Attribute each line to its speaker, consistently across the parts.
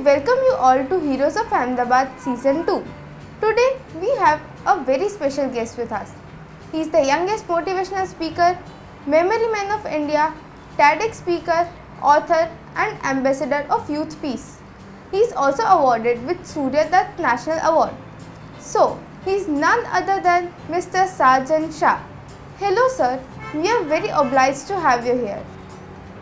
Speaker 1: welcome you all to Heroes of Ahmedabad Season 2. Today we have a very special guest with us. He is the youngest motivational speaker, memory man of India, TEDx speaker, author and ambassador of Youth Peace. He is also awarded with Surya Dutt National Award. So, he is none other than Mr. Sajan Shah. Hello sir, we are very obliged to have you here.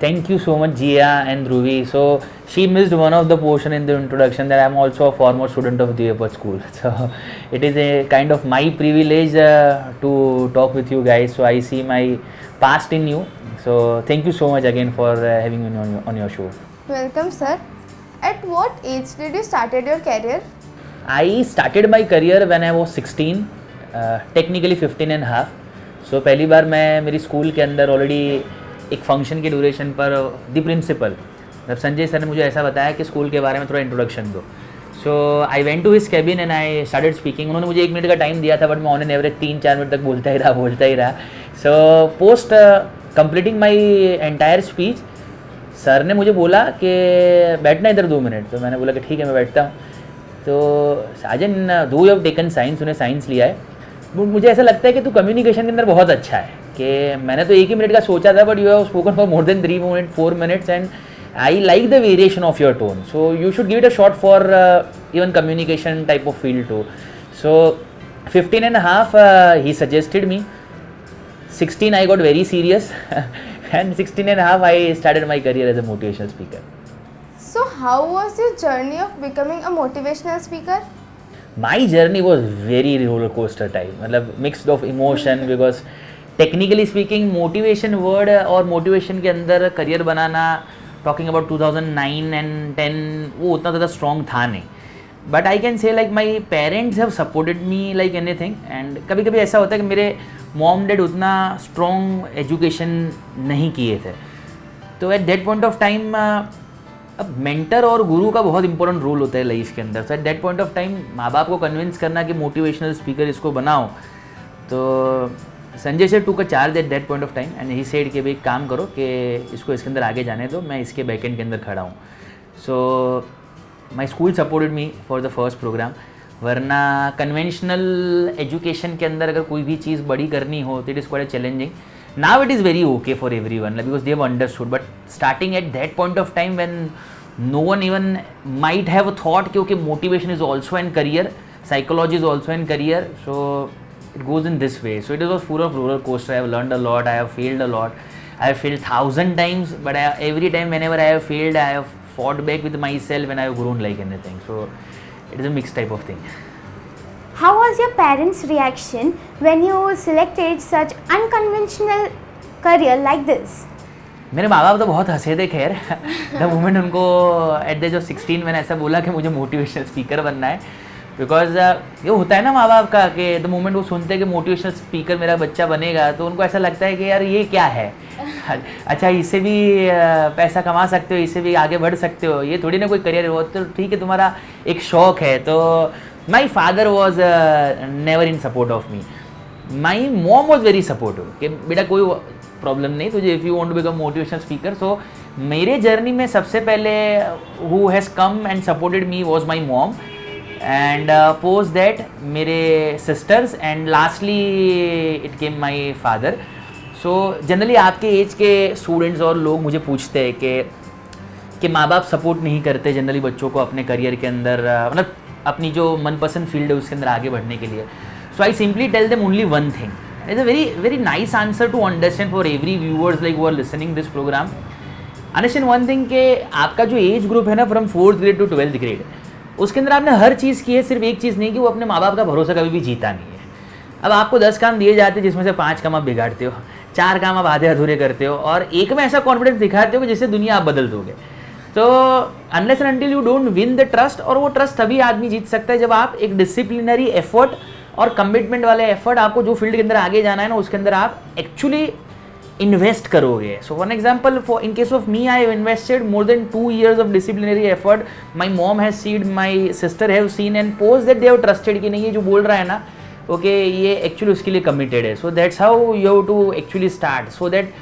Speaker 2: Thank you so much, Jia and Dhruvi. So she missed one of the portion in the introduction that I am also a former student of the Airport School. So it is a kind of my privilege to talk with you guys. So I see my past in you. So thank you so much again for having me on your show.
Speaker 1: Welcome sir. At what age did you started your career?
Speaker 2: I started my career when I was 16, technically 15 and a half. So पहली बार मैं मेरी school के अंदर already एक function के duration पर the principal जब Sanjay sir ने मुझे ऐसा बताया कि स्कूल के बारे में थोड़ा इंट्रोडक्शन दो. So I went to his cabin and I started speaking. उन्होंने मुझे 1 मिनट का टाइम दिया था बट मैं ऑन एन एवरेज 3-4 मिनट तक बोलता ही रहा. So post completing my entire speech sir ने मुझे बोला कि बैठना इधर 2 मिनट. तो मैंने बोला कि ठीक है मैं बैठता हूँ. तो साजन दो यू हैव टेकन साइंस, उन्हें साइंस लिया है, मुझे ऐसा लगता है कि तू कम्युनिकेशन के अंदर बहुत अच्छा है. कि मैंने तो 1 ही मिनट का सोचा था but you have spoken for more than 4 minutes and I like the variation of your tone. So you should give it a shot for even communication type of field too. So 15 and a half he suggested me. 16 I got very serious and 16 and a half I started my career as a motivational speaker.
Speaker 1: So how was your journey of becoming a motivational speaker?
Speaker 2: My journey was very roller coaster type, मतलब mixed of emotion because technically speaking motivation word और motivation के अंदर career banana talking about 2009 and 10 वो उतना ज़्यादा strong था नहीं. But I can say like my parents have supported me like anything and कभी कभी ऐसा होता है कि मेरे mom dad उतना strong education नहीं किए थे. तो at that point of time अब मेंटर और गुरु का बहुत इंपॉर्टेंट रोल होता है लाइफ के अंदर. So at that point of time माँ बाप को कन्विंस करना कि मोटिवेशनल स्पीकर इसको बनाओ. तो संजय से टूक a charge at that point of time and he said कि भाई काम करो कि इसको इसके अंदर आगे जाने दो, मैं इसके बैकएंड के अंदर खड़ा हूँ. So my school supported me for the first programme. वरना कन्वेंशनल एजुकेशन के अंदर अगर कोई भी चीज़ बड़ी करनी हो तो it is quite challenging. Now it is very okay for everyone like, because they have understood, but starting at that point of time when no one even might have thought कि okay motivation is also an career, psychology is also an career, so it goes in this way. So it was full of roller coaster. I have learned a lot, I have failed a lot, I have failed 1000 times, but every time whenever I have failed I have fought back with myself and I have grown like anything. So it is a mixed type of thing.
Speaker 3: How was your parents' reaction when you selected such unconventional career like this?
Speaker 2: मेरे माँ बाप तो बहुत हंसे थे खैर the moment उनको at the age of 16 मैंने ऐसा बोला कि मुझे मोटिवेशनल स्पीकर बनना है. बिकॉज ये होता है ना माँ बाप का कि द मोमेंट वो सुनते हैं कि मोटिवेशनल स्पीकर मेरा बच्चा बनेगा तो उनको ऐसा लगता है कि यार ये क्या है, अच्छा इससे भी पैसा कमा सकते हो, इससे भी आगे बढ़ सकते हो, ये थोड़ी ना कोई करियर हो. तो ठीक है तुम्हारा एक शौक है. तो my father was never in support of me. My mom was very supportive कि बेटा कोई प्रॉब्लम नहीं तुझे, if you want to become motivational speaker. So मेरे जर्नी में सबसे पहले who has come and supported me was my mom and post that मेरे sisters and lastly it came my father. So generally आपके age के students और लोग मुझे पूछते हैं कि माँ बाप सपोर्ट नहीं करते जनरली बच्चों को अपने करियर के अंदर, मतलब अपनी जो मनपसंद फील्ड है उसके अंदर आगे बढ़ने के लिए. So I simply tell them only one thing. It's a very very nice answer to understand for every viewers like who are listening this program. Understand one thing कि आपका जो एज ग्रुप है ना from 4th grade to 12th grade उसके अंदर आपने हर चीज़ की है, सिर्फ एक चीज़ नहीं कि वो अपने माँ बाप का भरोसा कभी भी जीता नहीं है. अब आपको 10 काम दिए जाते हैं जिसमें से 5 काम आप बिगाड़ते हो, 4 काम आप आधे अधूरे करते हो और एक में ऐसा कॉन्फिडेंस दिखाते हो कि जिससे दुनिया आप बदल दोगे. तो unless and until you don't win the trust, और वो ट्रस्ट तभी आदमी जीत सकता है जब आप एक डिसिप्लिनरी एफर्ट और कमिटमेंट वाले एफर्ट, आपको जो फील्ड के अंदर आगे जाना है ना उसके अंदर आप एक्चुअली इन्वेस्ट करोगे. So for example in case of me I have invested more than 2 years of disciplinary effort. My mom has seen, my sister have seen and post that they have trusted कि नहीं ये जो बोल रहा है ना okay ये actually उसके लिए कमिटेड है. So that's how you have to actually start. So that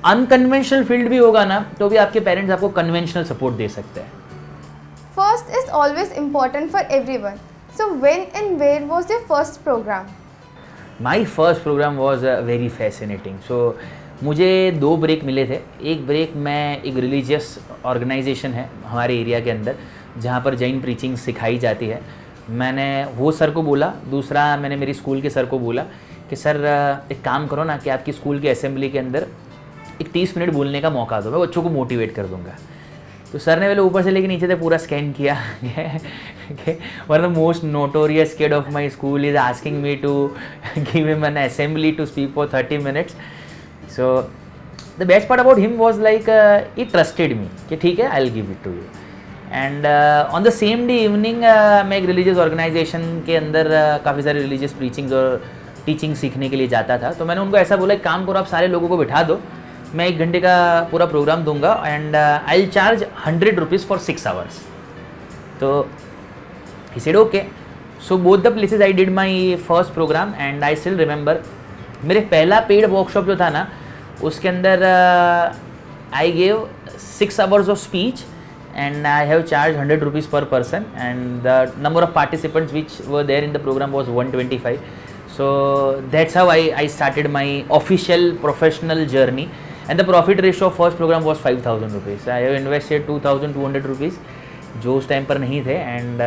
Speaker 2: unconventional field भी होगा ना तो भी आपके पेरेंट्स आपको कन्वेंशनल सपोर्ट दे सकते हैं.
Speaker 1: First is always important for everyone. So when and where was your first program?
Speaker 2: My first program was very fascinating. So मुझे 2 ब्रेक मिले थे. एक ब्रेक मैं एक रिलीजियस ऑर्गेनाइजेशन है हमारे एरिया के अंदर जहाँ पर जैन प्रीचिंग सिखाई जाती है. मैंने वो सर को बोला. दूसरा मैंने मेरी स्कूल के सर को बोला कि सर एक काम करो ना कि आपकी स्कूल की असेंबली के अंदर एक 30 मिनट बोलने का मौका दो, मैं बच्चों को मोटिवेट कर दूंगा. तो सर ने पहले ऊपर से लेके नीचे तक पूरा स्कैन किया. One of the most notorious kid of my school is asking me to give him an assembly to speak for 30 minutes. So the best part about him was like he trusted me कि ठीक है I will give it to you. And on the same day evening मैं एक religious organisation के अंदर काफ़ी सारे religious preachings और टीचिंग सीखने के लिए जाता था. तो मैंने उनको ऐसा बोला एक काम करो आप सारे लोगों को बिठा दो, मैं 1 घंटे का पूरा प्रोग्राम दूंगा and I will charge 100 rupees for 6 hours. तो he said okay. So both the places I did my first program and I still remember मेरे पहला पेड वर्कशॉप जो था ना उसके अंदर I gave 6 hours of speech and I have charged 100 rupees per person and the number of participants which were there in the program was 125. So that's how I started my official professional journey and the profit ratio of first program was 5,000 rupees. I have invested 2,200 rupees जो उस time पर नहीं थे. and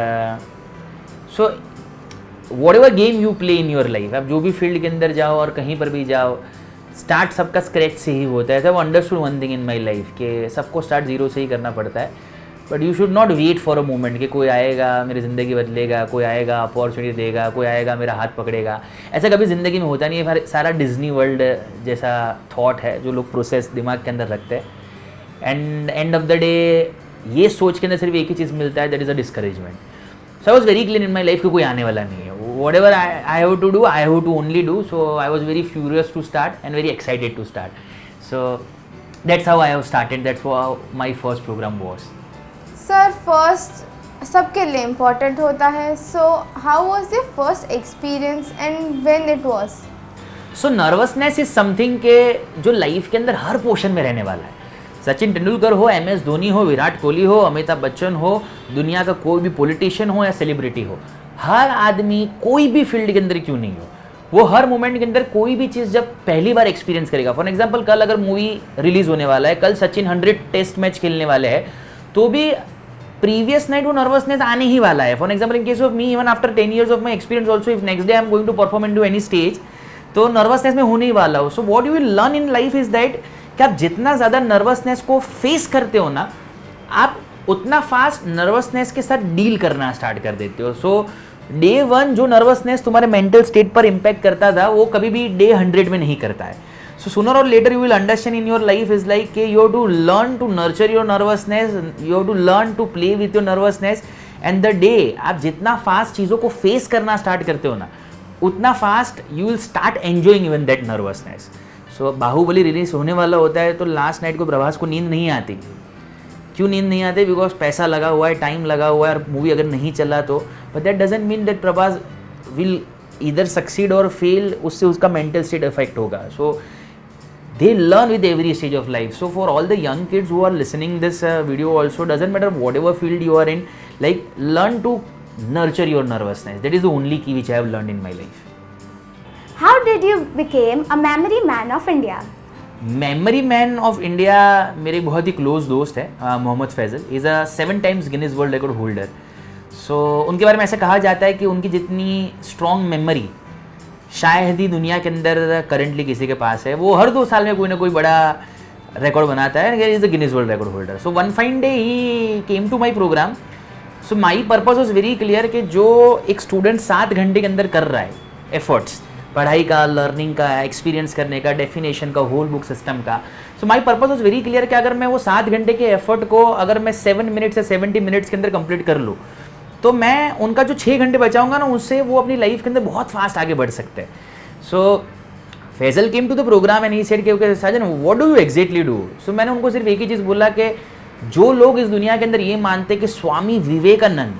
Speaker 2: so whatever game you play in your life, आप जो भी field के अंदर जाओ और कहीं पर भी जाओ स्टार्ट सबका स्क्रैच से ही होता है. I understood one thing in my life कि सबको स्टार्ट जीरो से ही करना पड़ता है. But you should not wait for a moment कि कोई आएगा मेरी ज़िंदगी बदलेगा, कोई आएगा अपॉर्चुनिटी देगा, कोई आएगा मेरा हाथ पकड़ेगा. ऐसा कभी ज़िंदगी में होता नहीं है. सारा डिज्नी वर्ल्ड जैसा थॉट है जो लोग प्रोसेस दिमाग के अंदर रखते हैं. And end of the day ये सोच के अंदर सिर्फ एक ही चीज़ मिलता है, that is a discouragement. So I was very clear in my life कि कोई आने वाला नहीं है. whatever I have to do, I have to only do. So I was very furious to start and very excited to start. So that's how I have started. That's how my first program was.
Speaker 1: Sir, first सबके लिए important होता है. So how was your first experience and when it was?
Speaker 2: So nervousness is something के जो life के अंदर हर portion में रहने वाला है. सचिन तेंदुलकर हो, MS धोनी हो, विराट कोहली हो, अमिताभ बच्चन हो, दुनिया का कोई भी पॉलिटिशियन हो या सेलिब्रिटी हो, हर आदमी कोई भी फील्ड के अंदर क्यों नहीं हो वो हर मोमेंट के अंदर कोई भी चीज़ जब पहली बार एक्सपीरियंस करेगा. फॉर एग्जांपल कल अगर मूवी रिलीज होने वाला है, कल सचिन 100 टेस्ट मैच खेलने वाले हैं, तो भी प्रीवियस नाइट वो नर्वसनेस आने ही वाला है. For example in case of me, even after 10 years of my experience also, if next day I am going to perform into any stage, तो नर्वसनेस में होने ही वाला हो. So what you will learn in life is that कि आप जितना ज़्यादा नर्वसनेस को फेस करते हो ना, आप उतना फास्ट नर्वसनेस के साथ डील करना स्टार्ट कर देते हो. सो डे 1 जो नर्वसनेस तुम्हारे मेंटल स्टेट पर इम्पैक्ट करता था वो कभी भी डे 100 में नहीं करता है. So sooner or later you will understand in your life is like कि you have to learn to nurture your nervousness, you have to learn to play with your nervousness. And the day आप जितना fast चीज़ों को face करना start करते हो ना, उतना fast you will start enjoying even that nervousness. So Baahubali release होने वाला होता है तो लास्ट नाइट को प्रभास को नींद नहीं आती. क्यों नींद नहीं आती? बिकॉज पैसा लगा हुआ है, टाइम लगा हुआ है और मूवी अगर नहीं चला तो. But that doesn't mean that Prabhas will either succeed or fail, उससे उसका मेंटल स्टेट इफेक्ट होगा. So they learn with every stage of life. So for all the young kids who are listening this video also, doesn't matter whatever field you are in, like learn to nurture your nervousness. That is the only key which I have learned in my life.
Speaker 3: How did you become a memory man of India?
Speaker 2: Memory man of India मेरे बहुत ही close दोस्त है Mohammed Faizal. Is a 7 times Guinness world record holder. So उनके बारे में ऐसा कहा जाता है कि उनकी जितनी स्ट्रॉन्ग मेमोरी शायद ही दुनिया के अंदर करंटली किसी के पास है. वो हर 2 साल में कोई ना कोई बड़ा रिकॉर्ड बनाता है. Is the Guinness world record holder. So one fine day he came to my program. So my purpose was very clear कि जो एक स्टूडेंट 7 घंटे के अंदर कर रहा है एफर्ट्स, पढ़ाई का, लर्निंग का, एक्सपीरियंस करने का, डेफिनेशन का, होल बुक सिस्टम का. So my purpose was very clear कि अगर मैं वो 7 घंटे के एफर्ट को अगर मैं 7 मिनट से 70 मिनट्स के अंदर कंप्लीट कर लूँ, तो मैं उनका जो 6 घंटे बचाऊंगा ना, उससे वो अपनी लाइफ के अंदर बहुत फास्ट आगे बढ़ सकते हैं. So Faizal came to the program and he said कि Sajan what do you exactly do. So मैंने उनको सिर्फ एक ही चीज़ बोला कि जो लोग इस दुनिया के अंदर ये मानते कि स्वामी विवेकानंद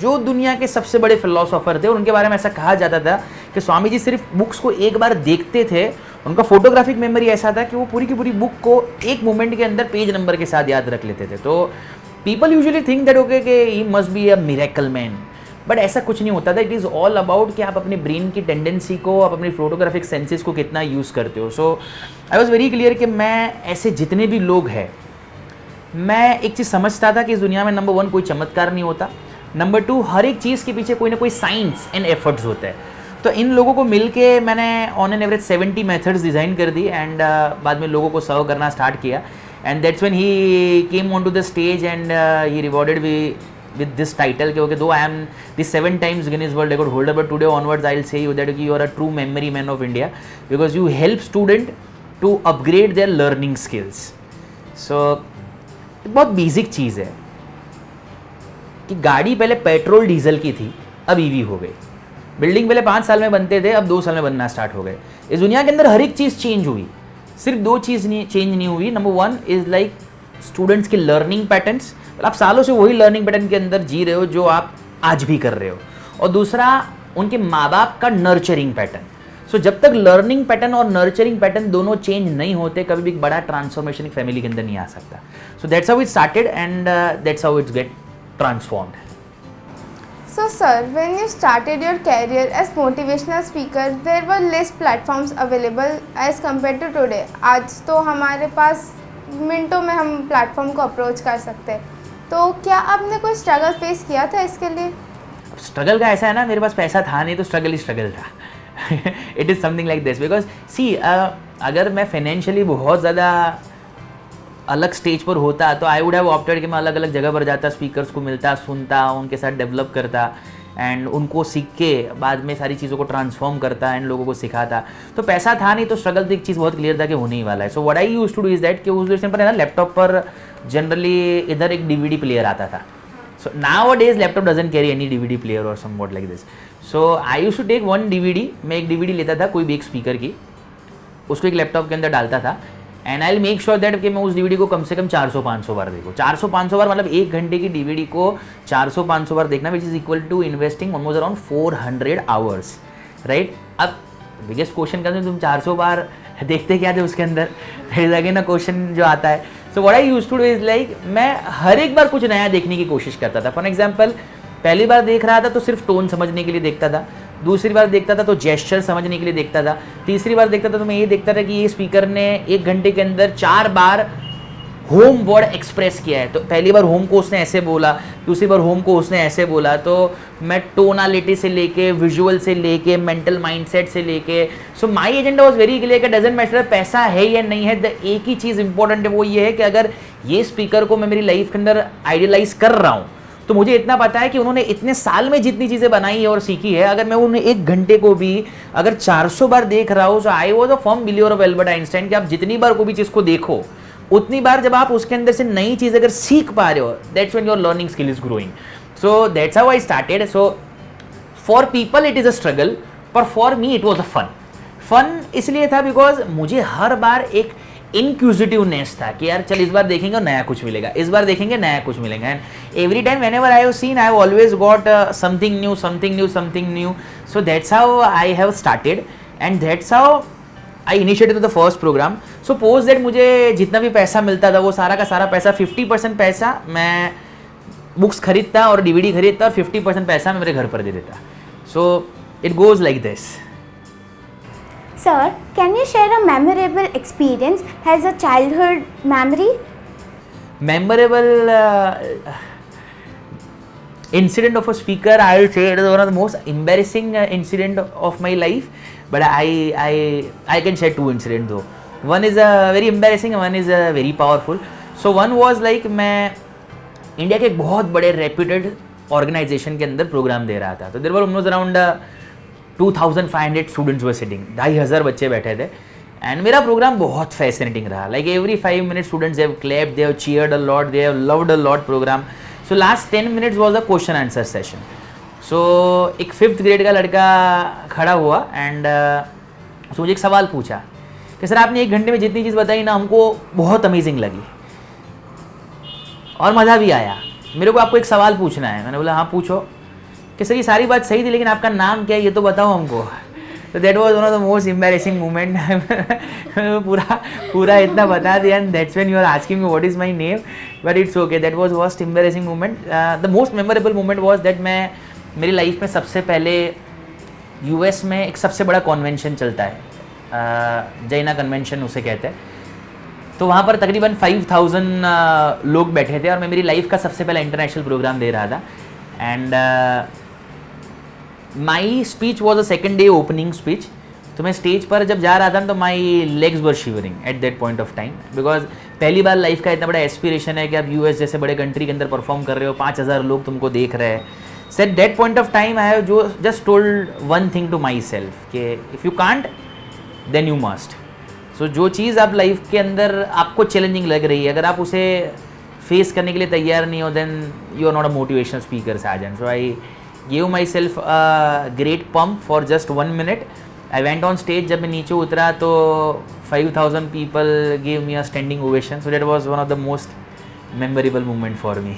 Speaker 2: जो दुनिया के सबसे बड़े फिलोसोफर थे, और उनके बारे में ऐसा कहा जाता था कि स्वामी जी सिर्फ बुक्स को एक बार देखते थे, उनका फोटोग्राफिक मेमोरी ऐसा था कि वो पूरी की पूरी बुक को एक मोमेंट के अंदर पेज नंबर के साथ याद रख लेते थे. तो people usually think that okay कि he must be a miracle man, but ऐसा कुछ नहीं होता था. इट इज़ ऑल अबाउट कि आप अपने ब्रेन की टेंडेंसी को, आप अपनी फोटोग्राफिक सेंसेस को कितना यूज़ करते हो. सो आई वॉज वेरी क्लियर कि मैं ऐसे जितने भी लोग हैं, मैं एक चीज़ समझता था कि इस दुनिया में नंबर 1 कोई चमत्कार नहीं होता, नंबर 2 हर एक चीज़ के पीछे कोई ना कोई साइंस एंड एफर्ट्स होता है. तो इन लोगों को मिल के मैंने on an average 70 methods design कर दी एंड बाद में लोगों को सर्व करना स्टार्ट किया. And that's when he came on to the stage and he rewarded with this title कि okay, though I am the 7 times Guinness World Record holder, but today onwards I'll say you that you are a true memory man of India because you help student to upgrade their learning skills. So बहुत basic चीज़ है कि गाड़ी पहले petrol diesel की थी, अब EV हो गई. बिल्डिंग पहले 5 साल में बनते थे, अब 2 साल में बनना स्टार्ट हो गए. इस दुनिया के अंदर हर एक चीज़ चेंज हुई, सिर्फ 2 चीज़ चेंज नहीं हुई. नंबर 1 इज़ लाइक स्टूडेंट्स के लर्निंग पैटर्न्स, आप सालों से वही लर्निंग पैटर्न के अंदर जी रहे हो जो आप आज भी कर रहे हो. और दूसरा उनके माँ बाप का नर्चरिंग पैटर्न. सो जब तक लर्निंग पैटर्न और नर्चरिंग पैटर्न दोनों चेंज नहीं होते, कभी भी एक बड़ा ट्रांसफॉर्मेशन एक फैमिली के अंदर नहीं आ सकता. सो that's how it started and that's how it's get transformed.
Speaker 1: So sir, when you started your career as motivational speaker, there were less platforms available as compared to today. आज तो हमारे पास मिनटों में हम प्लेटफॉर्म को अप्रोच कर सकते हैं. तो क्या आपने कोई स्ट्रगल फेस किया था इसके लिए?
Speaker 2: स्ट्रगल का ऐसा है ना, मेरे पास पैसा था नहीं तो स्ट्रगल ही स्ट्रगल था. It is something like this because see अगर मैं फाइनेंशियली बहुत ज़्यादा अलग स्टेज पर होता तो आई वुड हैव ऑप्टेड कि मैं अलग अलग जगह पर जाता, स्पीकर्स को मिलता, सुनता, उनके साथ डेवलप करता एंड उनको सीख के बाद में सारी चीज़ों को ट्रांसफॉर्म करता एंड लोगों को सिखाता. तो पैसा था नहीं तो स्ट्रगल तो एक चीज़ बहुत क्लियर था कि होने ही वाला है. So what I used to do is that कि उस सिंपल है ना, लैपटॉप पर जनरली इधर एक DVD प्लेयर आता था. So nowadays laptop doesn't carry any DVD player or some what like this. So I used to take 1 DVD. मैं एक DVD लेता था कोई भी एक स्पीकर की, उसको एक लैपटॉप के अंदर डालता था and I will make sure that कि मैं उस DVD को कम से कम 400-500 बार देखूँ. 400-500 बार मतलब 1 घंटे की DVD को 400-500 बार देखना, which is equal to investing almost around 400 hours, right. अब बिगेस्ट क्वेश्चन करते तुम 400 बार देखते क्या थे उसके अंदर, अगेन ना क्वेश्चन जो आता है. So what I used to do is like मैं हर एक बार कुछ नया देखने की कोशिश करता था. फॉर एग्जाम्पल पहली बार देख रहा था तो सिर्फ टोन समझने के लिए देखता था, दूसरी बार देखता था तो जेस्चर समझने के लिए देखता था, तीसरी बार देखता था तो मैं ये देखता था कि ये स्पीकर ने 1 घंटे के अंदर 4 बार होम वर्ड एक्सप्रेस किया है. तो पहली बार होम को उसने ऐसे बोला, दूसरी बार होम को उसने ऐसे बोला. तो मैं टोनालिटी से लेके, विजुअल से लेके, मेंटल माइंडसेट से लेके, so my agenda was very clear कि डजंट मैटर पैसा है या नहीं है, द एक ही चीज़ इंपॉर्टेंट है, वो ये है कि अगर ये स्पीकर को मैं मेरी लाइफ के अंदर आइडियलाइज कर रहा हूँ तो मुझे इतना पता है कि उन्होंने इतने साल में जितनी चीज़ें बनाई है और सीखी है, अगर मैं उन्हें 1 घंटे को भी अगर 400 बार देख रहा हूँ. So I was a firm believer of Albert Einstein कि आप जितनी बार कोई भी चीज़ को देखो उतनी बार जब आप उसके अंदर से नई चीज़ अगर सीख पा रहे हो, that's when your learning skill is growing. So that's how I started. So for people it is a struggle, पर for me it was a fun इसलिए था बिकॉज मुझे हर बार एक इनक्यूजिटिवनेस था कि यार चल इस बार देखेंगे और नया कुछ मिलेगा, इस बार देखेंगे नया कुछ मिलेगा. And every time whenever I have seen I have always got something new. So that's how I have started and that's how I initiated the first program. Suppose that मुझे जितना भी पैसा मिलता था वो सारा का सारा पैसा, 50% पैसा मैं बुक्स खरीदता और DVD खरीदता और 50% पैसा मैं मेरे घर पर दे देता. So it goes like this.
Speaker 3: Sir, can you share a memorable experience as a childhood memory?
Speaker 2: Memorable incident of a speaker, I will say it is one of the most embarrassing incident of my life, but I can share 2 incidents though. One is very embarrassing and one is very powerful. So one was like मैं India के एक बहुत बड़े reputed organisation के अंदर programme दे रहा था. तो there were almost around 2500 students were sitting, 2500 बच्चे बैठे थे एंड मेरा प्रोग्राम बहुत फैसिनेटिंग रहा. Like every 5 minutes students have clapped, they have cheered a lot, they have loved a lot program. So last 10 minutes was a question answer session. So एक 5th grade का लड़का खड़ा हुआ and उसने मुझे एक सवाल पूछा कि सर आपने 1 घंटे में जितनी चीज़ बताई ना हमको बहुत अमेजिंग लगी और मज़ा भी आया, मेरे को आपको एक सवाल पूछना है. मैंने बोला हाँ पूछो. कि सर ये सारी बात सही थी लेकिन आपका नाम क्या है ये तो बताओ हमको. So that was one of the most embarrassing moment. पूरा इतना बता दिया, and that's when you are asking me what is my name, but it's okay. That was worst embarrassing moment. The most memorable moment was that मैं मेरी life में सबसे पहले US में एक सबसे बड़ा कन्वेंशन चलता है, जैना कन्वेंशन उसे कहते हैं. तो वहाँ पर तकरीबन 5000 लोग बैठे थे और मैं मेरी लाइफ का सबसे पहला इंटरनेशनल प्रोग्राम दे रहा था. And my speech was a second day opening speech. तो मैं स्टेज पर जब जा रहा था तो my legs were shivering eight that point of time, because पहली बार लाइफ का इतना बड़ा एस्पिरेशन है कि आप यूएस जैसे बड़े कंट्री के अंदर परफॉर्म कर रहे हो, 5000 लोग तुमको देख रहे हैं. So at that point of time I have just told one thing to myself कि if you can't then you must. So जो चीज़ आप लाइफ के अंदर आपको चैलेंजिंग लग रही है, अगर आप उसे फेस करने के लिए तैयार नहीं हो, then you are not a motivational speaker, Sajan. So I gave myself a great pump for just 1 minute. I went on stage. जब मैं नीचे उतरा तो 5000 people gave me a standing ovation. So that was one of the most memorable moment for me.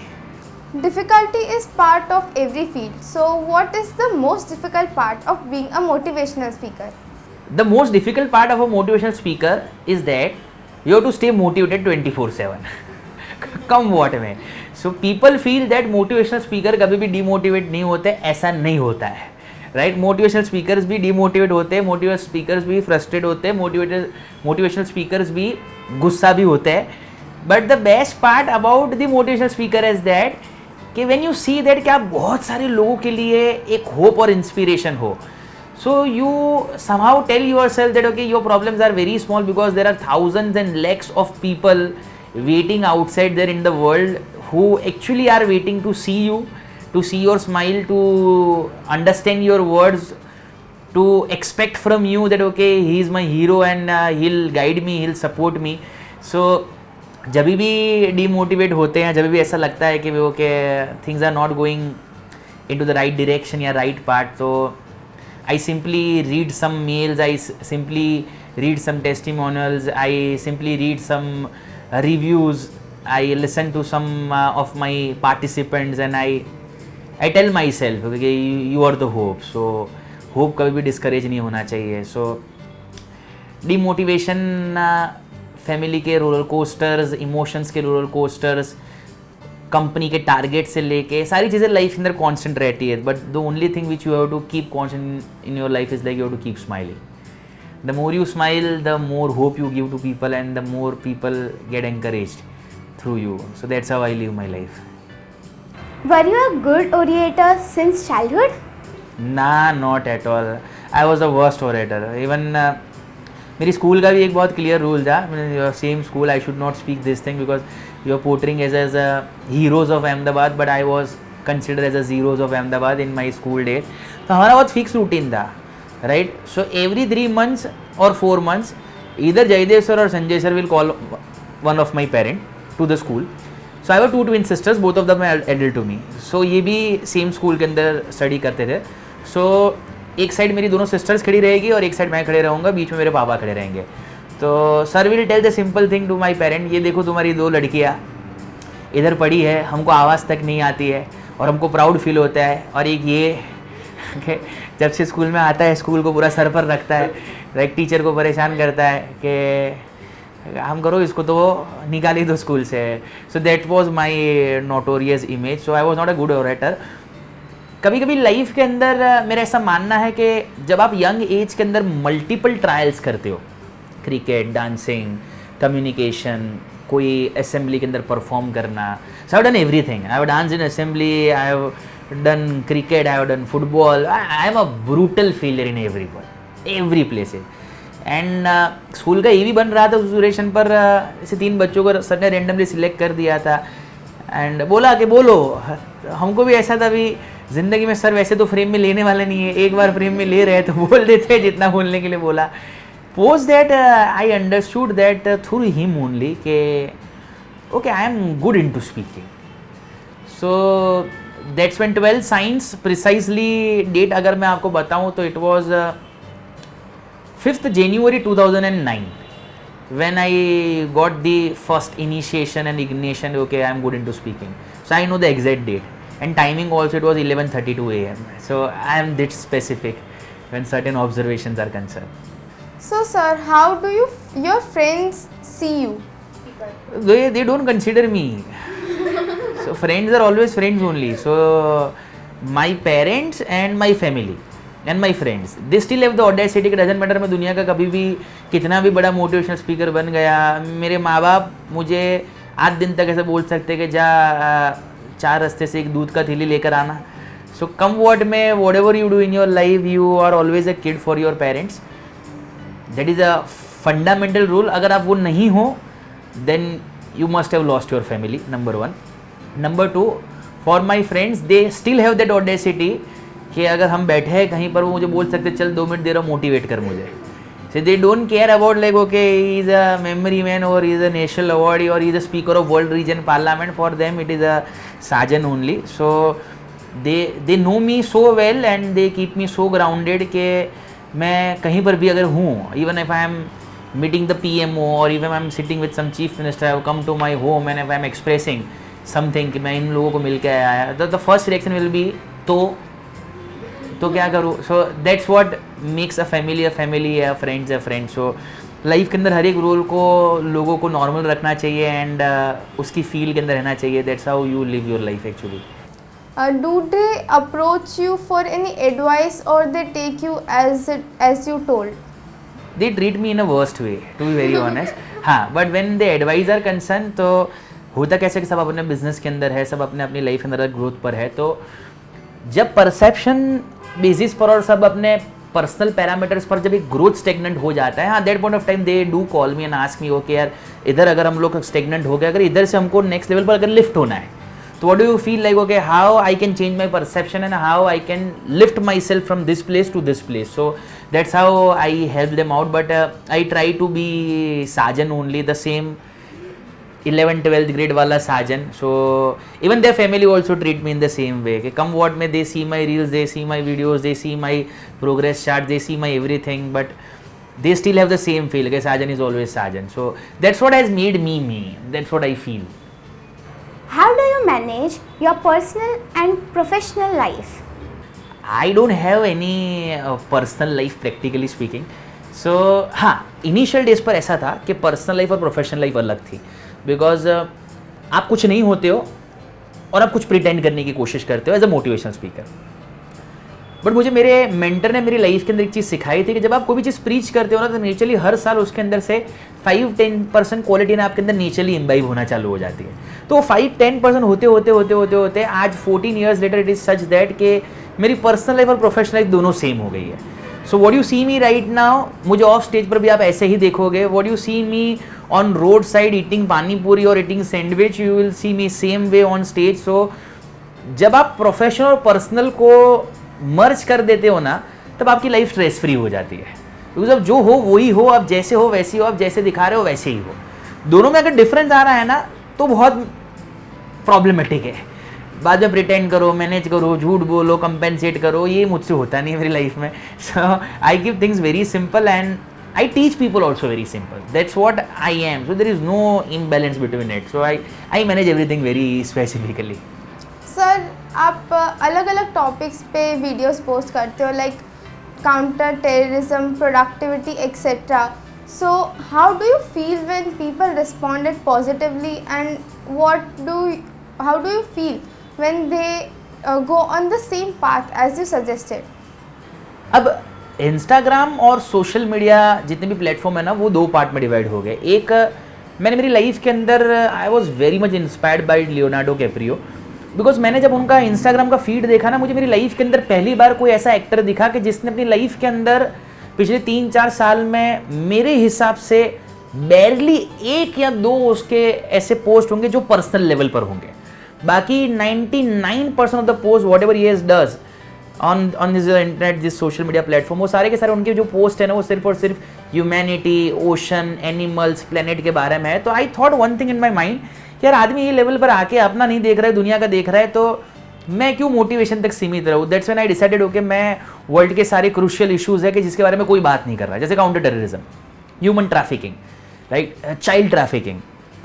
Speaker 1: Difficulty is part of every field. So what is the most difficult part of being a motivational speaker?
Speaker 2: The most difficult part of a motivational speaker is that you have to stay motivated 24/7. Come what may. So people feel that motivational speaker कभी भी demotivate नहीं होते, ऐसा नहीं होता है, right? Motivational speakers भी demotivate होते हैं, motivational speakers भी frustrated होते हैं, motivational speakers भी गुस्सा भी होते हैं. But the best part about the motivational speaker is that कि when you see that कि आप बहुत सारे लोगों के लिए एक hope और inspiration हो, so you somehow tell yourself that okay, your problems are very small because there are thousands and lakhs of people waiting outside there in the world who actually are waiting to see you, to see your smile, to understand your words, to expect from you that okay, he is my hero and he'll guide me, he'll support me. So जब भी demotivate होते हैं, जब भी ऐसा लगता है कि वो के things are not going into the right direction या राइट पार्ट, तो I simply read some mails, I simply read some testimonials, I simply read some reviews, I listen to some of my participants and I tell myself कि you are the hope. So hope कभी भी discourage नहीं होना चाहिए. सो demotivation, family के roller coasters, emotions के roller coasters, company के टारगेट से लेके सारी चीज़ें लाइफ के अंदर कांस्टेंट रहती है. But the only thing which you have to keep constant in your life is like you have to keep smiling. The more you smile, the more hope you give to people and the more people get encouraged through you. So that's how I live my life.
Speaker 3: Were you a good orator since childhood?
Speaker 2: Nah, not at all. I was the worst orator. Even मेरी school का भी एक बहुत clear rule था. Your same school, I should not speak this thing because you are portraying as heroes of Ahmedabad, but I was consider as a zeros of Ahmedabad in my school days. तो हमारा बहुत fix routine था, right. So every 3 months और 4 months इधर Jaydev sir और Sanjay sir will call one of my parent to the school. So I have 2 twin sisters, both of them are elder to me. सो ये भी same school के अंदर study करते थे. सो एक साइड मेरी दोनों सिस्टर्स खड़ी रहेगी और एक साइड मैं खड़े रहूँगा, बीच में मेरे पापा खड़े रहेंगे. तो sir will tell the simple thing to my parent, ये देखो तुम्हारी 2 लड़कियाँ इधर पड़ी है, हमको आवाज़ तक नहीं आती है और हमको प्राउड फील होता है, और एक ये जब से स्कूल में आता है स्कूल को पूरा सर पर रखता है, एक टीचर को परेशान करता है कि हम करो इसको तो वो निकाली दो स्कूल से. So that was my notorious image. So I was not a good orator. कभी कभी लाइफ के अंदर मेरा ऐसा मानना है कि जब आप यंग एज के अंदर मल्टीपल ट्रायल्स करते हो, क्रिकेट, डांसिंग, कम्युनिकेशन, कोई असेंबली के अंदर परफॉर्म करना, so I have done everything. I have dance in assembly, I have done cricket, I have done football. I am a brutal failure in every places. And school का ये भी बन रहा था सिचुएशन पर, ऐसे 3 बच्चों को सर ने रेंडमली सिलेक्ट कर दिया था एंड बोला कि बोलो. हमको भी ऐसा था, अभी ज़िंदगी में सर वैसे तो फ्रेम में लेने वाले नहीं है, एक बार फ्रेम में ले रहे तो बोल देते हैं जितना बोलने के लिए बोला. Post that I understood that through him only के okay I am good in to speaking. So that's when 12th science precisely date अगर मैं आपको बताऊं तो it was 5th January 2009 when I got the first initiation and ignition. Okay, I am good into speaking. So I know the exact date and timing also. It was 11:32 a.m. So I am that specific. when certain observations are concerned.
Speaker 1: So, sir, how do your friends see you?
Speaker 2: They don't consider me. So friends are always friends only. So my parents and my family and my friends, they still have the audacity कि doesn't matter मैं दुनिया का कभी भी कितना भी बड़ा motivational speaker बन गया, मेरे माँ बाप मुझे आज दिन तक ऐसे बोल सकते कि जा 4 रास्ते से एक दूध का थैली लेकर आना. So come what may, whatever you do in your life, you are always a kid for your parents. That is a fundamental rule. अगर आप वो नहीं हो, then you must have lost your family, number 1. Number 2, for my friends, they still have that audacity कि अगर हम बैठे हैं कहीं पर वो मुझे बोल सकते चल 2 मिनट दे रहा मोटिवेट कर मुझे. So they don't care about like okay he is a memory man or he is a national awardee or he is a speaker of world region parliament. For them it is a sergeant only. So they know me so well and they keep me so grounded कि मैं कहीं पर भी अगर हूँ, even if I am meeting the PMO or even I am sitting with some chief minister, I have come to my home and if I am expressing something कि मैं इन लोगों को मिल के आया, the first reaction will be तो क्या करूँ. So that's what makes a family, a friends, a friend. So life के अंदर हर एक रोल को लोगों को नॉर्मल रखना चाहिए एंड उसकी फील के अंदर रहना चाहिए. That's how you live your life actually.
Speaker 1: Do they approach you for any advice or they take you as you told?
Speaker 2: They treat me in a worst way, to be very honest. हाँ, but when the advice are concerned, तो होता कैसे कि सब अपने business के अंदर है, सब अपने अपनी लाइफ के अंदर ग्रोथ पर है. तो जब परसेप्शन बेसिस पर और सब अपने पर्सनल पैरामीटर्स पर जब एक ग्रोथ स्टेगनेंट हो जाता है, हाँ, that point of time they do call me and ask me okay यार इधर अगर हम लोग स्टेगनेंट हो गए, अगर इधर से हमको नेक्स्ट लेवल पर अगर लिफ्ट होना है, तो what do you feel like okay how I can change my perception and how I can lift myself from this place to this place. So that's how I help them out. But I try to be sergeant only, the same 11th 12th grade wala sergeant. So even their family also treat me in the same way. Okay, come what may, they see my reels, they see my videos, they see my progress chart, they see my everything, but they still have the same feel. Okay, sergeant is always sergeant. So that's what has made me. That's what I feel.
Speaker 3: How do you manage your personal and professional life?
Speaker 2: I don't have any personal life practically speaking. So हाँ, initial days पर ऐसा था कि personal life और professional life अलग थी. Because आप कुछ नहीं होते हो और आप कुछ pretend करने की कोशिश करते हो as a motivational speaker. But मुझे मेरे मेंटर ने मेरी लाइफ के अंदर एक चीज़ सिखाई थी कि जब आप कोई भी चीज़ प्रीच करते हो ना, तो नेचुरली हर साल उसके अंदर से 5-10% क्वालिटी ना आपके अंदर नेचुरली इम्बाइब होना चालू हो जाती है. तो 5-10% होते आज 14 years later it is such that कि मेरी पर्सनल लाइफ और प्रोफेशनल लाइफ दोनों सेम हो गई है. So what you see me right now, मुझे ऑफ स्टेज पर भी आप ऐसे ही देखोगे. What you see me on road side eating pani puri और eating sandwich, you will see me same way on stage. So जब आप प्रोफेशनल और पर्सनल को मर्ज कर देते हो ना, तब आपकी लाइफ स्ट्रेस फ्री हो जाती है. क्योंकि अब जो हो वही हो, आप जैसे हो वैसे हो, आप जैसे दिखा रहे हो वैसे ही हो. दोनों में अगर डिफरेंस आ रहा है ना, तो बहुत प्रॉब्लमेटिक है. बाद में प्रिटेंड करो, मैनेज करो, झूठ बोलो, कंपेंसेट करो, ये मुझसे होता नहीं है मेरी लाइफ में. So I keep things very simple and I teach people also very simple. That's what I am. So there is no imbalance between it. So I manage everything very specifically.
Speaker 1: Sir, आप अलग अलग topics पे videos post करते हो like counter terrorism, productivity etcetera. So how do you feel when people responded positively and how do you feel when they go on the same path as you suggested?
Speaker 2: अब Instagram और social media जितने भी platform है ना, वो 2 part में divide हो गए. एक, मैंने मेरी लाइफ के अंदर I was very much inspired by Leonardo Caprio. Because मैंने जब उनका इंस्टाग्राम का फीड देखा ना, मुझे मेरी लाइफ के अंदर पहली बार कोई ऐसा एक्टर दिखा कि जिसने अपनी लाइफ के अंदर पिछले 3-4 साल में मेरे हिसाब से बैरली 1 या 2 उसके ऐसे पोस्ट होंगे जो पर्सनल लेवल पर होंगे. बाकी 99% of the post what ever he does on this internet, this social media platform, वो सारे के सारे उनके जो पोस्ट है ना, वो सिर्फ और सिर्फ ह्यूमैनिटी, ओशन, एनिमल्स, प्लेनेट के बारे में है. तो I thought one thing in my mind, यार आदमी ये लेवल पर आके अपना नहीं देख रहा है, दुनिया का देख रहा है, तो मैं क्यों मोटिवेशन तक सीमित रहूँ. That's when I decided okay मैं वर्ल्ड के सारे क्रूशियल इश्यूज है कि जिसके बारे में कोई बात नहीं कर रहा है, जैसे counter terrorism, human trafficking, right, child trafficking,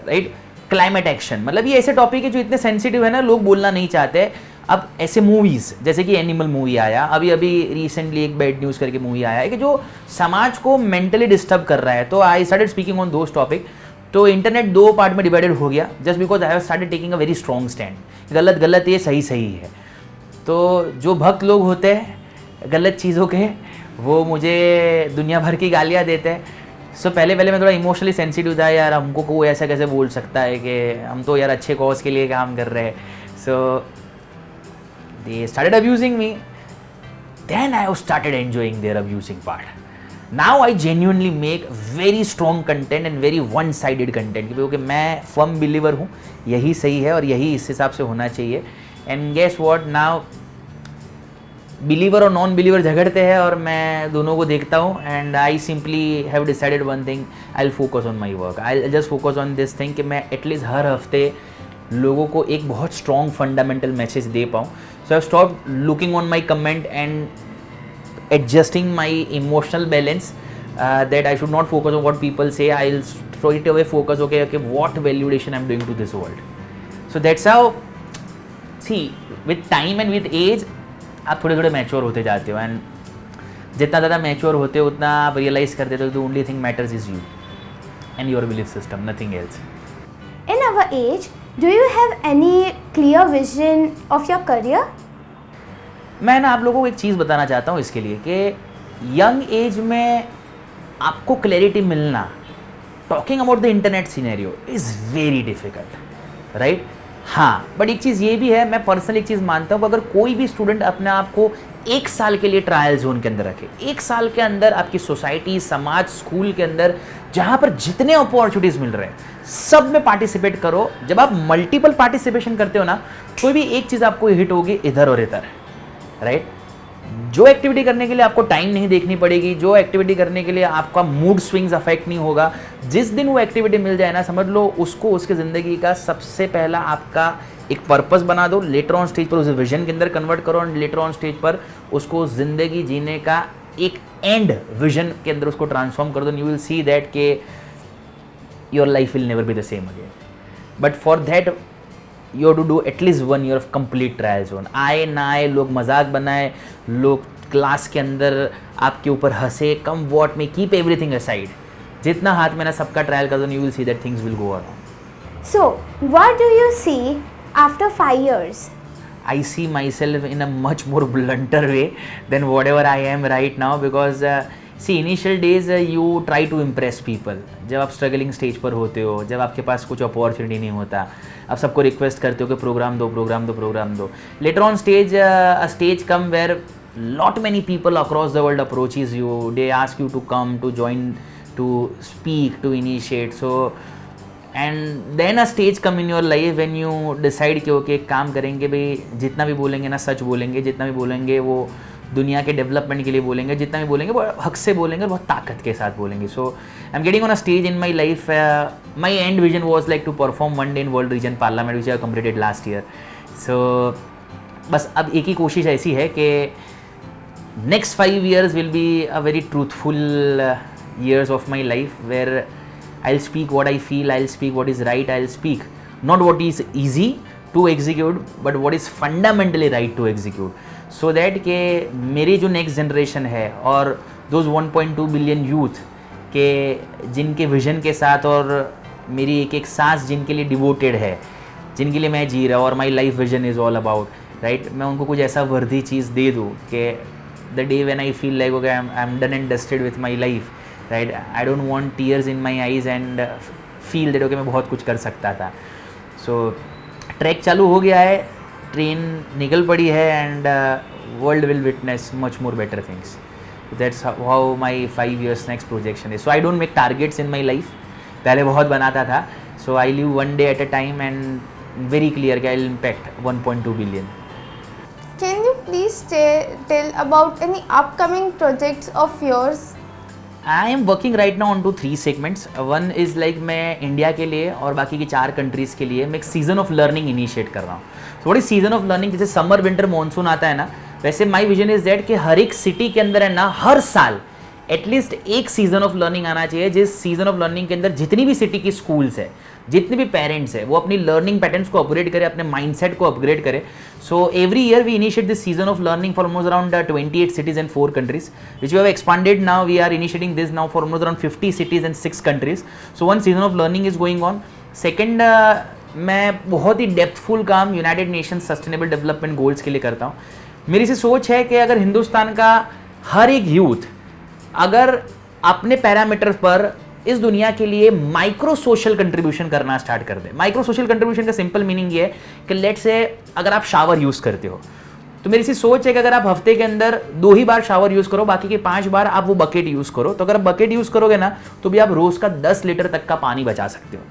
Speaker 2: right, climate action, मतलब ये ऐसे टॉपिक है जो इतने सेंसिटिव है ना, लोग बोलना नहीं चाहते. अब ऐसे मूवीज़ जैसे कि एनिमल मूवी आया, अभी अभी रिसेंटली एक बैड न्यूज़ करके मूवी आया है कि जो समाज को मेंटली डिस्टर्ब कर रहा है, तो आई started speaking on those topic. तो इंटरनेट 2 पार्ट में डिवाइडेड हो गया just because I have started taking a very strong stand, गलत गलत ये सही सही है। तो जो भक्त लोग होते हैं गलत चीज़ों के, वो मुझे दुनिया भर की गालियाँ देते हैं। सो पहले मैं थोड़ा इमोशनली सेंसिटिव था, यार हमको कोई ऐसा कैसे बोल सकता है कि हम तो यार अच्छे कॉज के लिए काम कर रहे हैं। So they started abusing me, then I started enjoying their abusing part. Now I genuinely make very strong content and very one sided content, क्योंकि मैं फर्म बिलीवर हूँ यही सही है और यही इस हिसाब से होना चाहिए। And guess what, now believer और नॉन बिलीवर झगड़ते हैं और मैं दोनों को देखता हूँ। And I simply have decided one thing, I will focus on my work, I will just focus on this thing कि मैं एटलीस्ट हर हफ्ते लोगों को एक बहुत स्ट्रॉन्ग फंडामेंटल मैसेज दे पाऊँ। So I stop looking on my comment and adjusting my emotional balance, that I should not focus on what people say. I'll straight away focus, okay, what validation I'm doing to this world. So that's how, see, with time and with age आप थोड़े थोड़े mature होते जाते हो, and जितना ज़्यादा mature होते हो उतना आप रियलाइज करते हो, the only thing matters is you and your belief system, nothing else.
Speaker 3: In our age, do you have any clear vision of your career?
Speaker 2: मैं ना आप लोगों को एक चीज़ बताना चाहता हूँ इसके लिए कि यंग एज में आपको क्लैरिटी मिलना, talking about the internet scenario is very difficult, right? हाँ, बट एक चीज़ ये भी है, मैं पर्सनली एक चीज़ मानता हूँ कि अगर कोई भी स्टूडेंट अपने आप को 1 साल के लिए ट्रायल जोन के अंदर रखे, 1 साल के अंदर आपकी सोसाइटी, समाज, स्कूल के अंदर जहाँ पर जितने अपॉर्चुनिटीज़ मिल रहे हैं सब में पार्टिसिपेट करो। जब आप मल्टीपल पार्टिसिपेशन करते हो ना, कोई भी एक चीज़ आपको हिट होगी इधर और इधर, राइट? जो एक्टिविटी करने के लिए आपको टाइम नहीं देखनी पड़ेगी, जो एक्टिविटी करने के लिए आपका मूड स्विंग्स अफेक्ट नहीं होगा, जिस दिन वो एक्टिविटी मिल जाए ना, समझ लो उसको उसके ज़िंदगी का सबसे पहला आपका एक पर्पस बना दो। लेटर ऑन स्टेज पर उसे विजन के अंदर कन्वर्ट करो और लेटर ऑन स्टेज पर उसको ज़िंदगी जीने का एक एंड विजन के अंदर उसको ट्रांसफॉर्म कर दो। यू विल सी दैट के your life will never be the same again, but for that you have to do at least 1 year of complete trial zone। आए ना आए, लोग मजाक बनाए, लोग क्लास के अंदर आपके ऊपर हंसे, कम वॉट में, कीप एवरीथिंग असाइड, जितना हाथ में ना सबका ट्रायल कर दो, you will see that things will go on।
Speaker 3: So, what do you see after 5 years?
Speaker 2: I see myself in a much more blunter way than whatever I am right now, because see, initial days you try to impress people। जब आप struggling stage पर होते हो, जब आपके पास कुछ opportunity नहीं होता, आप सबको रिक्वेस्ट करते हो कि प्रोग्राम दो, प्रोग्राम दो, प्रोग्राम दो। Later on stage a stage come where lot many people across the world approaches you, they ask you to come, to join, to speak, to initiate। So and then a stage come in your life when you decide कि okay एक काम करेंगे भाई, जितना भी बोलेंगे ना सच बोलेंगे, जितना भी बोलेंगे वो दुनिया के डेवलपमेंट के लिए बोलेंगे, जितना भी बोलेंगे वो हक से बोलेंगे, बहुत ताकत के साथ बोलेंगे। So I am getting on a stage in my life, my end vision was like to perform one day in world region parliament which I completed last year. So बस अब एक ही कोशिश ऐसी है कि next 5 years will be a very truthful years of my life, where I'll speak what I feel, I'll speak what is right, I'll speak not what is easy to execute but what is fundamentally right to execute, so that के मेरी जो next generation है और those 1.2 billion youth के जिनके vision के साथ और मेरी एक एक सांस जिनके लिए डिवोटेड है, जिनके लिए मैं जी रहा हूँ और my life vision is all about right, मैं उनको कुछ ऐसा वर्दी चीज़ दे दूँ कि the day when I feel like okay I'm done and dusted with my life, right, I don't want tears in my eyes and feel that okay मैं बहुत कुछ कर सकता था। So ट्रैक चालू हो गया है, ट्रेन निकल पड़ी है and world will witness much more better things। That's how my 5 years next projection is। So I don't make targets in my life, पहले बहुत बनाता था। So I live one day at a time and very clear कि I'll impact 1.2 billion।
Speaker 1: Can you please tell about any upcoming projects of yours?
Speaker 2: I am working right now on to 3 segments। One is like मैं India के लिए और बाकी की 4 countries के लिए मैं एक सीज़न ऑफ लर्निंग इनिशिएट कर रहा हूँ। So what is season off learning? जैसे समर विंटर मॉनसून आता है ना, वैसे माई विजन इज दैट कि हर एक सिटी के अंदर है ना हर साल एटलीस्ट एक सीज़न ऑफ लर्निंग आना चाहिए, जिस सीज़न ऑफ लर्निंग के अंदर जितनी भी सिटी की स्कूल्स है जितने भी पेरेंट्स है वो अपनी लर्निंग पैटर्न्स को अपग्रेड करें, अपने माइंडसेट को अपग्रेड करें. So every year we initiate this season of learning for almost around 28 cities and 4 countries, which we have expanded now. We are initiating this now for almost around 50 cities and 6 countries. So one season of learning is going on. Second, मैं बहुत ही डेप्थफुल काम United Nations sustainable development goals के लिए करता हूँ. मेरी से सोच है कि अगर हिंदुस्तान का हर एक यूथ अगर अपने पैरामीटर पर इस दुनिया के लिए माइक्रो सोशल कंट्रीब्यूशन करना स्टार्ट कर दे. माइक्रो सोशल कंट्रीब्यूशन का सिंपल मीनिंग ये है कि लेट्स से अगर आप शावर यूज़ करते हो तो मेरी सी सोच है कि अगर आप हफ्ते के अंदर 2 ही बार शावर यूज़ करो, बाकी के 5 बार आप वो बकेट यूज़ करो, तो अगर आप बकेट यूज़ करोगे ना तो भी आप रोज़ का 10 लीटर तक का पानी बचा सकते हो.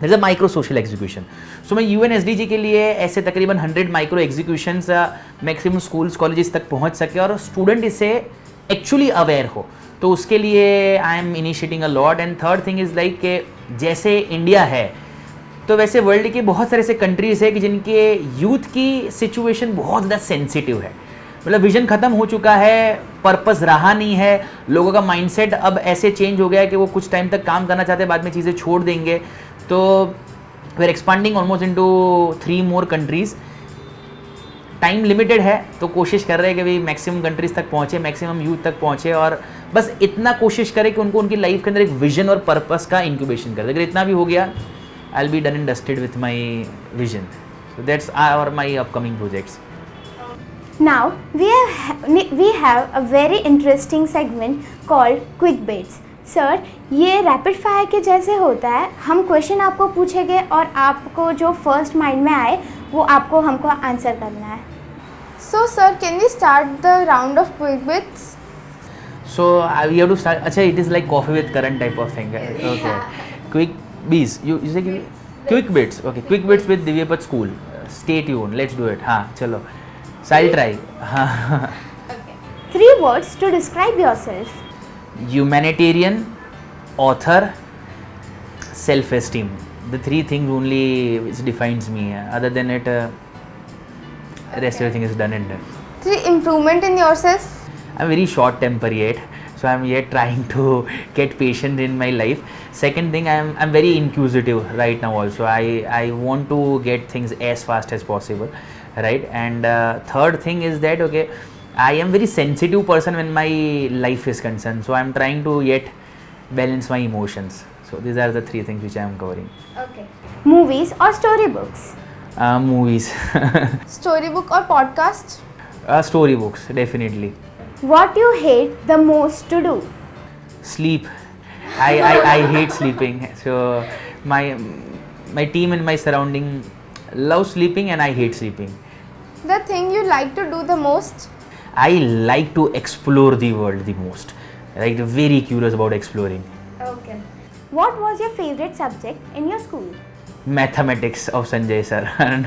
Speaker 2: There is a micro social execution. So मैं UNSDG के लिए ऐसे तकरीबन 100 micro executions maximum schools colleges तक पहुंच सके और स्टूडेंट इससे एक्चुअली अवेयर हो, तो उसके लिए I am initiating a lot. And third thing is like कि जैसे इंडिया है तो वैसे वर्ल्ड के बहुत सारे ऐसे कंट्रीज़ है कि जिनके यूथ की सिचुएशन बहुत ज़्यादा सेंसिटिव है. मतलब विजन ख़त्म हो चुका है, पर्पस रहा नहीं है, लोगों का माइंडसेट अब ऐसे चेंज हो गया है कि वो कुछ टाइम तक काम करना चाहते हैं, बाद में चीज़ें छोड़ देंगे. तो we are expanding almost into 3 more countries. Time limited है तो कोशिश कर रहे हैं कि भाई मैक्सिमम कंट्रीज़ तक पहुँचे, मैक्सिमम यूथ तक पहुँचे और बस इतना कोशिश करें कि उनको उनकी लाइफ के अंदर एक विजन और पर्पस का इंक्यूबेशन करें. अगर इतना भी हो गया, I will be done and dusted with my vision. So that's our my upcoming projects.
Speaker 3: Now we have a very interesting segment called Quick Bits. Sir, ये रैपिड फायर के जैसे होता है. हम क्वेश्चन आपको पूछेंगे और आपको जो फर्स्ट माइंड में आए वो आपको हमको आंसर करना है.
Speaker 1: So, sir, can we start the round of quick bits?
Speaker 2: So we have to start. अच्छा, it is like coffee with current type of thing. Okay. Quick bees. You say quick bits. Okay. Quick bits with Divyapat School. Stay tuned. Let's do it. हाँ, चलो. So I'll try. हाँ.
Speaker 3: 3 words to describe yourself.
Speaker 2: Humanitarian, author, self-esteem. The 3 things only which defines me. Other than it, rest everything is done and done.
Speaker 1: 3 improvement in yourself.
Speaker 2: I'm very short temper yet, so I'm yet trying to get patient in my life. Second thing, I'm very inquisitive right now also. I want to get things as fast as possible, right? And third thing is that okay, I am very sensitive person when my life is concerned, so I'm trying to yet balance my emotions. So these are the 3 things which I am covering.
Speaker 3: Okay. Movies or storybooks?
Speaker 2: Movies.
Speaker 1: Storybook or podcast?
Speaker 2: Storybooks, definitely.
Speaker 3: What you hate the most to do?
Speaker 2: Sleep. I hate sleeping. So my team and my surrounding love sleeping and I hate sleeping.
Speaker 1: The thing you like to do the most?
Speaker 2: I like to explore the world the most. Like very curious about exploring.
Speaker 3: Okay. What was your favorite subject in your school?
Speaker 2: Mathematics of Sanjay sir,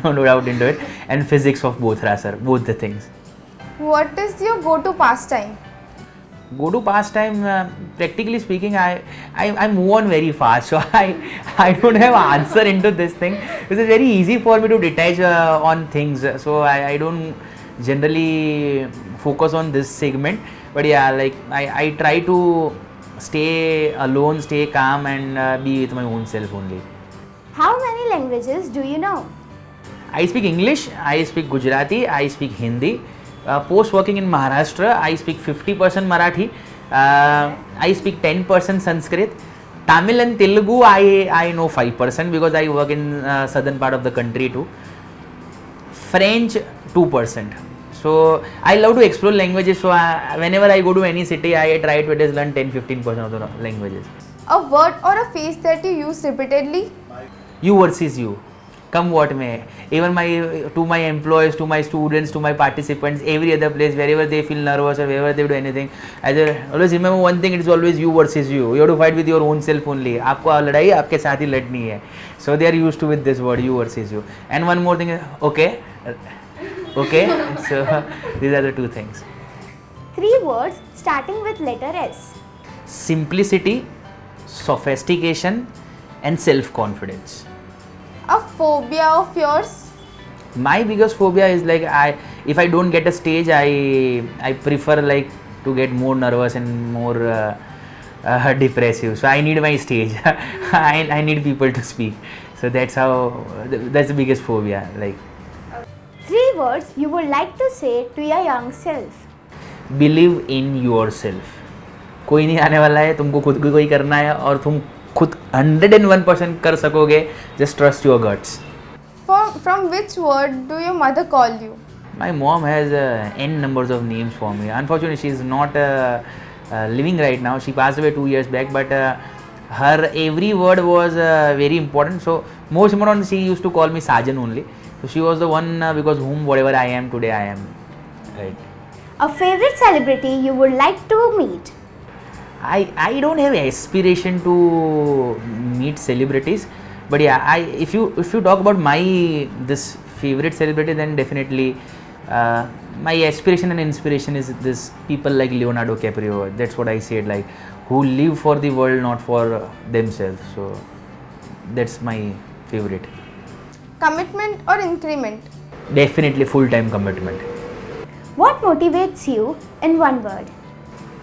Speaker 2: no doubt into it, and physics of Bothra sir, both the things.
Speaker 1: What is your go-to pastime?
Speaker 2: Go-to pastime, practically speaking, I move on very fast, so I don't have answer into this thing. It's very easy for me to detach on things, so I don't generally focus on this segment. But yeah, like I try to stay alone, stay calm, and be with my own self only.
Speaker 3: How many languages do you know?
Speaker 2: I speak English, I speak Gujarati, I speak Hindi. Post working in Maharashtra, I speak 50% Marathi, I speak 10% Sanskrit. Tamil and Telugu, I know 5% because I work in southern part of the country too. French 2%. So I love to explore languages, so whenever I go to any city, I try to at least learn 10-15% of the languages.
Speaker 1: A word or a phrase that you use repeatedly?
Speaker 2: You versus you. Come what may. Even to my employees, to my students, to my participants, every other place, wherever they feel nervous or wherever they do anything, I always remember one thing, it is always you versus you. You have to fight with your own self only. आपको लड़ाई आपके साथ ही लड़नी है. So they are used to with this word, you versus you. And one more thing, okay. So these are the 2 things.
Speaker 3: 3 words starting with letter S.
Speaker 2: Simplicity, sophistication, and self-confidence.
Speaker 1: A phobia of yours?
Speaker 2: My biggest phobia is like if I don't get a stage, I prefer like to get more nervous and more depressive. So I need my stage. I need people to speak. So that's how, that's the biggest phobia. Like,
Speaker 3: 3 words you would like to say to your young self.
Speaker 2: believe in yourself. कोई नहीं आने वाला है, तुमको खुद को ही करना है और तुम खुद 101% कर सकोगे. Just trust your guts.
Speaker 1: From which word do your mother call you?
Speaker 2: My mom has n numbers of names for me. Unfortunately, she is not living right now. She passed away 2 years back, but her every word was very important. So most important, she used to call me Sajan only. So she was the one because whom whatever I am today, I am. Right.
Speaker 3: A favorite celebrity you would like to meet.
Speaker 2: I don't have aspiration to meet celebrities, but yeah, if you talk about my this favorite celebrity, then definitely my aspiration and inspiration is this people like Leonardo DiCaprio. That's what I said, like who live for the world, not for themselves. So that's my favorite.
Speaker 1: Commitment or increment?
Speaker 2: Definitely full-time commitment.
Speaker 3: What motivates you in one word?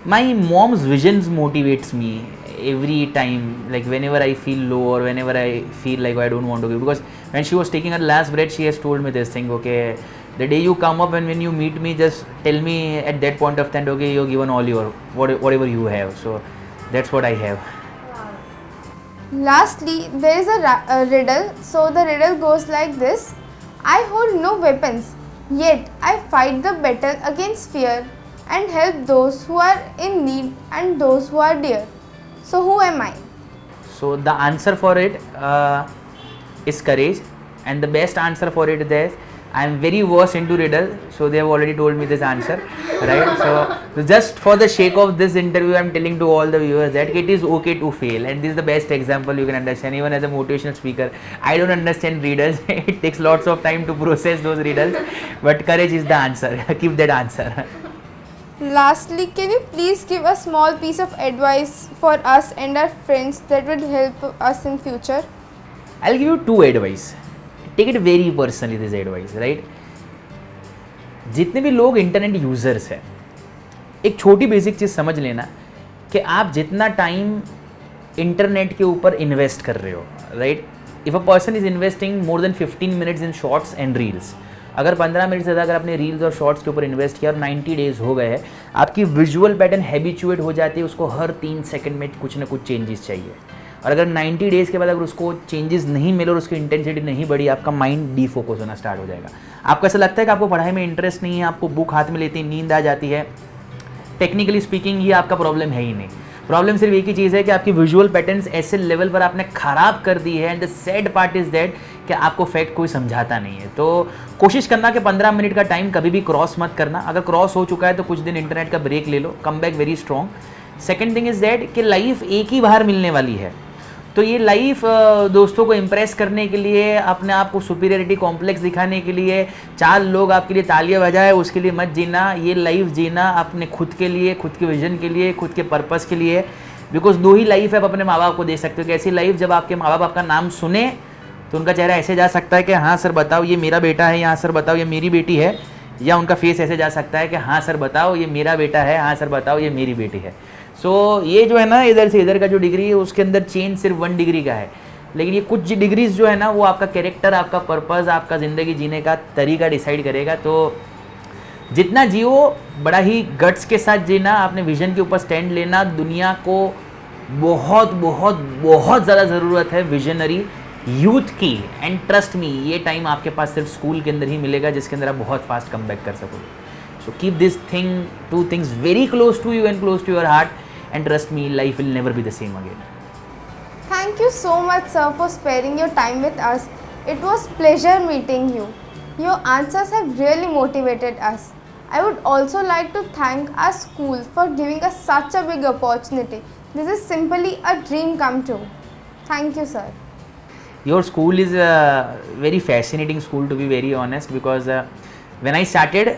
Speaker 2: My mom's visions motivates me every time, like whenever I feel low or whenever I feel like I don't want to give, because when she was taking her last breath, she has told me this thing, okay, the day you come up and when you meet me, just tell me at that point of time, okay, you're given all your whatever you have. So that's what I have.
Speaker 1: Lastly, there is a riddle. So the riddle goes like this: I hold no weapons, yet I fight the battle against fear and help those who are in need and those who are dear. So who am I?
Speaker 2: So the answer for it is courage, and the best answer for it is I am very versed into riddle, so they have already told me this answer, right? So just for the sake of this interview, I am telling to all the viewers that it is okay to fail, and this is the best example you can understand. Even as a motivational speaker, I don't understand riddles. It takes lots of time to process those riddles, but courage is the answer. Keep that answer.
Speaker 1: Lastly, can you please give a small piece of advice for us and our friends that would help us in future?
Speaker 2: I'll give you 2 advice. Take it very personally, this advice, right? जितने भी लोग internet users हैं, एक छोटी basic चीज़ समझ लेना कि आप जितना टाइम इंटरनेट के ऊपर इन्वेस्ट कर रहे हो, right? If a person is investing more than 15 minutes in shorts and reels, अगर 15 मिनट से ज़्यादा अगर आपने रील्स और शॉर्ट्स के ऊपर इन्वेस्ट किया और 90 डेज हो गए हैं, आपकी विजुअल पैटर्न हैबिचुएट हो जाती है, उसको हर 3 सेकंड में कुछ ना कुछ चेंजेस चाहिए. और अगर 90 डेज़ के बाद अगर उसको चेंजेस नहीं मिले और उसकी इंटेंसिटी नहीं बढ़ी, आपका माइंड डीफोकस होना स्टार्ट हो जाएगा. आपको ऐसा लगता है कि आपको पढ़ाई में इंटरेस्ट नहीं है, आपको बुक हाथ में लेते ही नींद आ जाती है. टेक्निकली स्पीकिंग ये आपका प्रॉब्लम है ही नहीं. प्रॉब्लम सिर्फ एक ही चीज़ है कि आपकी विजुअल पैटर्न्स ऐसे लेवल पर आपने ख़राब कर दी है. And the sad part is that कि आपको फैक्ट कोई समझाता नहीं है. तो कोशिश करना कि 15 मिनट का टाइम कभी भी क्रॉस मत करना. अगर क्रॉस हो चुका है तो कुछ दिन इंटरनेट का ब्रेक ले लो, come back very strong. Second thing is that कि लाइफ एक ही बार मिलने वाली है, तो ये लाइफ दोस्तों को इम्प्रेस करने के लिए, अपने आप को सुपीरियरिटी कॉम्प्लेक्स दिखाने के लिए, 4 लोग आपके लिए तालियां बजाए उसके लिए मत जीना. ये लाइफ जीना अपने खुद के लिए, खुद के विजन के लिए, खुद के पर्पस के लिए. बिकॉज 2 ही लाइफ है आप अपने माँ बाप को दे सकते हो कि ऐसी लाइफ जब आपके माँ बाप आपका नाम सुने तो उनका चेहरा ऐसे जा सकता है कि हाँ सर बताओ ये मेरा बेटा है, या हाँ सर बताओ ये मेरी बेटी है, या उनका फेस ऐसे जा सकता है कि हाँ सर बताओ ये मेरा बेटा है, हाँ सर बताओ ये मेरी बेटी है. सो ये जो है ना, इधर से इधर का जो डिग्री है उसके अंदर चेंज सिर्फ 1 डिग्री का है, लेकिन ये कुछ डिग्रीज जो है ना वो आपका कैरेक्टर, आपका पर्पस, आपका ज़िंदगी जीने का तरीका डिसाइड करेगा. तो जितना जियो बड़ा ही गट्स के साथ जीना, अपने विजन के ऊपर स्टैंड लेना. दुनिया को बहुत बहुत बहुत ज़्यादा ज़रूरत है विजनरी यूथ की. एंड ट्रस्ट मी, ये टाइम आपके पास सिर्फ स्कूल के अंदर ही मिलेगा जिसके अंदर आप बहुत फास्ट कम बैक कर सकोगे. So keep this thing, 2 things very close to you and close to your heart, and trust me, life will never be the same again.
Speaker 1: Thank you so much, sir, for sparing your time with us. It was pleasure meeting you. Your answers have really motivated us. I would also like to thank our school for giving us such a big opportunity. This is simply a dream come true. Thank you, sir.
Speaker 2: Your school is a very fascinating school, to be very honest, because when I started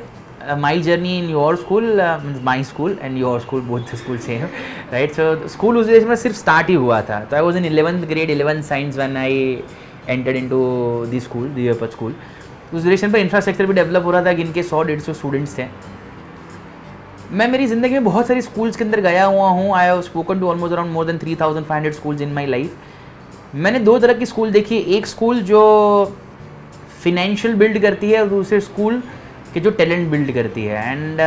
Speaker 2: my journey in your school, my school and your school, both the school same, right? So school उस देश में सिर्फ start ही हुआ था. तो I was in 11th grade, 11th science when I entered into the school, the Airport school. उस duration पर infrastructure भी डेवलप हो रहा था, जिनके 100-150 स्टूडेंट्स थे. मैं मेरी ज़िंदगी में बहुत सारी स्कूल्स के अंदर गया हुआ हूँ. I have spoken to almost around more than 3500 schools in my life. मैंने दो तरह की स्कूल देखी है, एक स्कूल जो फिनेंशियल बिल्ड करती है और दूसरे स्कूल के जो टैलेंट बिल्ड करती है. And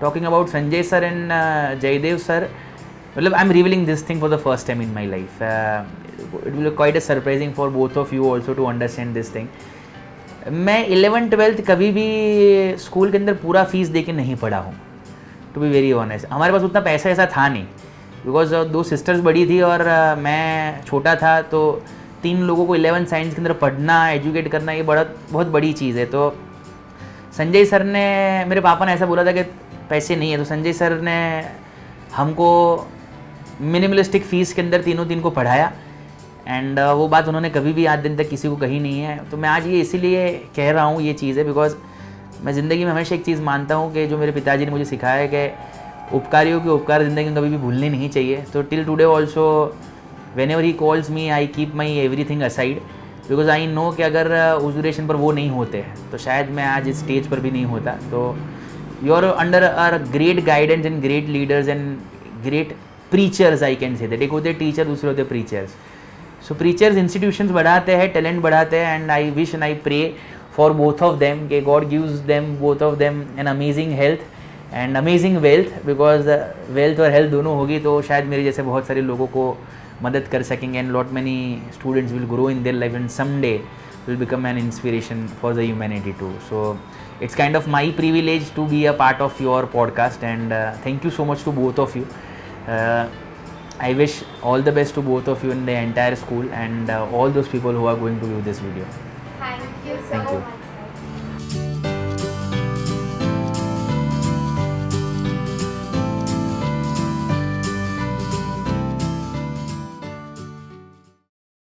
Speaker 2: talking about Sanjay sir and Jaidev sir, मतलब I am revealing this thing for the first time in my life. It will quite a surprising for both of you also to understand this thing. मैं 11th-12th कभी भी school के अंदर पूरा fees दे के नहीं पढ़ा हूँ, टू बी वेरी ऑनेस्ट. हमारे पास उतना पैसा ऐसा था नहीं, बिकॉज दो सिस्टर्स बड़ी थी और मैं छोटा था, तो 3 लोगों को 11th साइंस के अंदर पढ़ना, एजुकेट करना, ये बहुत बड़ी चीज़ है. तो संजय सर ने, मेरे पापा ने ऐसा बोला था कि पैसे नहीं है, तो संजय सर ने हमको मिनिमलिस्टिक फ़ीस के अंदर तीनों को पढ़ाया. एंड वो बात उन्होंने कभी भी आज दिन तक किसी को कही नहीं है. तो मैं आज ये इसीलिए कह रहा हूँ ये चीज़ है, बिकॉज मैं ज़िंदगी में हमेशा एक चीज़ मानता हूँ कि जो मेरे पिताजी ने मुझे सिखाया है कि उपकारियों के उपकार ज़िंदगी में कभी भी भूलने नहीं चाहिए. तो till today also when ever he calls me I keep my everything aside, because I know कि अगर उस ड्यूरेशन पर वो नहीं होते तो शायद मैं आज इस स्टेज पर भी नहीं होता. तो you are under our great guidance and great leaders and great preachers, I can say that. एक होते टीचर, दूसरे होते प्रीचर्स. सो प्रीचर्स इंस्टीट्यूशंस बढ़ाते हैं, टैलेंट बढ़ाते हैं. And I wish and I pray for both of them कि God gives them, both of them, an amazing health and amazing wealth. Because wealth और हेल्थ दोनों होगी तो शायद मेरे जैसे बहुत सारे लोगों को मदद कर सकेंगे. And lot many students will grow in their life and someday will become an inspiration for the humanity too. So it's kind of my privilege to be a part of your podcast, and thank you so much to both of you. I wish all the best to both of you in the entire school and all those people who are going to view this video.
Speaker 3: Thank you so
Speaker 2: Thank you.
Speaker 3: much.